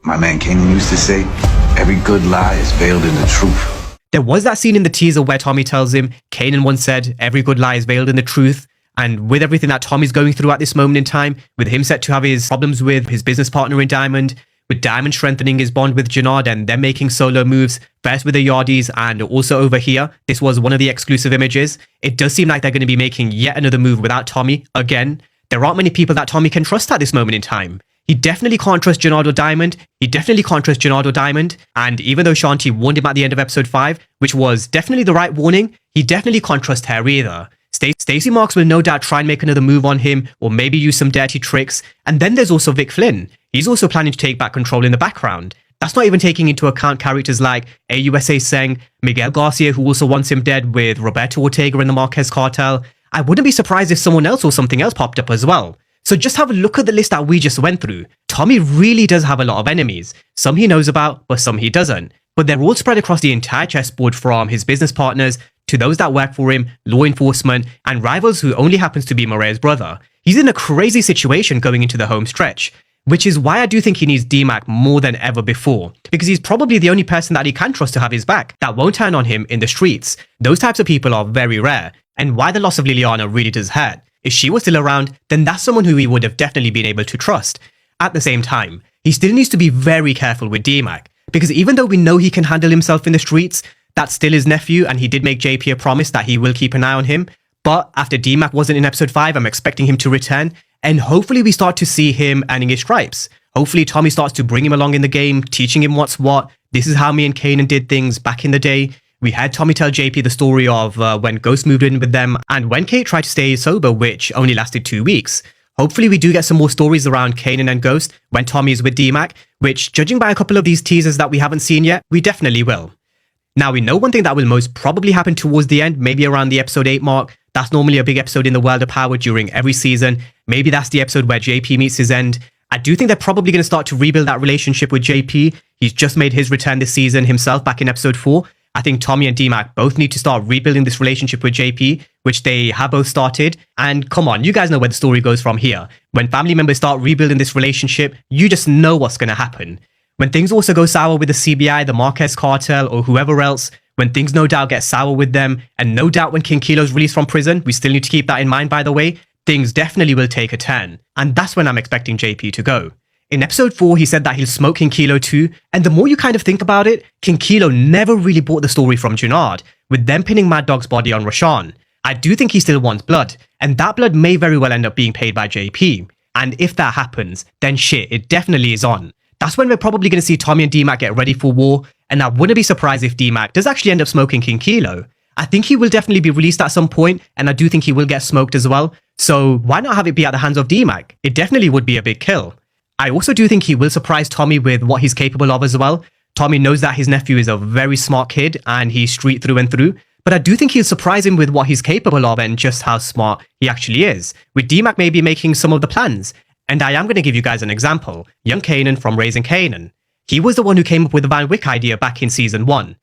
My man Kanan used to say, every good lie is veiled in the truth. There was that scene in the teaser where Tommy tells him, Kanan once said, every good lie is veiled in the truth. And with everything that Tommy's going through at this moment in time, with him set to have his problems with his business partner in Diamond, with Diamond strengthening his bond with Jannard and them making solo moves, first with the Yardies and also over here, this was one of the exclusive images. It does seem like they're going to be making yet another move without Tommy. Again, there aren't many people that Tommy can trust at this moment in time. He definitely can't trust Jannard or Diamond. And even though Shanti warned him at the end of episode 5, which was definitely the right warning, he definitely can't trust her either. Stacey Marks will no doubt try and make another move on him, or maybe use some dirty tricks. And then there's also Vic Flynn. He's also planning to take back control in the background. That's not even taking into account characters like AUSA Seng, Miguel Garcia, who also wants him dead, with Roberto Ortega in the Marquez cartel. I wouldn't be surprised if someone else or something else popped up as well. So just have a look at the list that we just went through. Tommy really does have a lot of enemies. Some he knows about, but some he doesn't. But they're all spread across the entire chessboard, from his business partners to those that work for him, law enforcement, and rivals who only happens to be Maria's brother. He's in a crazy situation going into the home stretch, which is why I do think he needs D-Mac more than ever before, because he's probably the only person that he can trust to have his back, that won't turn on him in the streets. Those types of people are very rare, and why the loss of Liliana really does hurt. If she was still around, then that's someone who he would have definitely been able to trust. At the same time, he still needs to be very careful with D-Mac, because even though we know he can handle himself in the streets, that's still his nephew, and he did make JP a promise that he will keep an eye on him. But after D-Mac wasn't in episode 5, I'm expecting him to return, and hopefully we start to see him earning his stripes. Hopefully Tommy starts to bring him along in the game, teaching him what's what. This is how me and Kanan did things back in the day. We had Tommy tell JP the story of when Ghost moved in with them, and when Kate tried to stay sober, which only lasted 2 weeks. Hopefully we do get some more stories around Kanan and Ghost when Tommy is with D-Mac, which, judging by a couple of these teasers that we haven't seen yet, we definitely will. Now, we know one thing that will most probably happen towards the end, maybe around the episode 8 mark. That's normally a big episode in the World of Power during every season. Maybe that's the episode where JP meets his end. I do think they're probably going to start to rebuild that relationship with JP. He's just made his return this season himself back in episode 4. I think Tommy and D-Mac both need to start rebuilding this relationship with JP, which they have both started. And come on, you guys know where the story goes from here. When family members start rebuilding this relationship, you just know what's going to happen. When things also go sour with the CBI, the Marquez cartel, or whoever else, when things no doubt get sour with them, and no doubt when King Kilo's released from prison, we still need to keep that in mind, by the way, things definitely will take a turn. And that's when I'm expecting JP to go. In episode 4, he said that he'll smoke King Kilo too, and the more you kind of think about it, King Kilo never really bought the story from Jannard, with them pinning Mad Dog's body on Rashawn. I do think he still wants blood, and that blood may very well end up being paid by JP. And if that happens, then shit, it definitely is on. That's when we're probably going to see Tommy and D-Mac get ready for war, and I wouldn't be surprised if D-Mac does actually end up smoking King Kilo. I think he will definitely be released at some point, and I do think he will get smoked as well, so why not have it be at the hands of D-Mac? It definitely would be a big kill. I also do think he will surprise Tommy with what he's capable of as well. Tommy knows that his nephew is a very smart kid, and he's street through and through, but I do think he'll surprise him with what he's capable of and just how smart he actually is, with D-Mac maybe making some of the plans. And I am going to give you guys an example. Young Kanan from Raising Kanan. He was the one who came up with the Van Wyck idea back in season 1.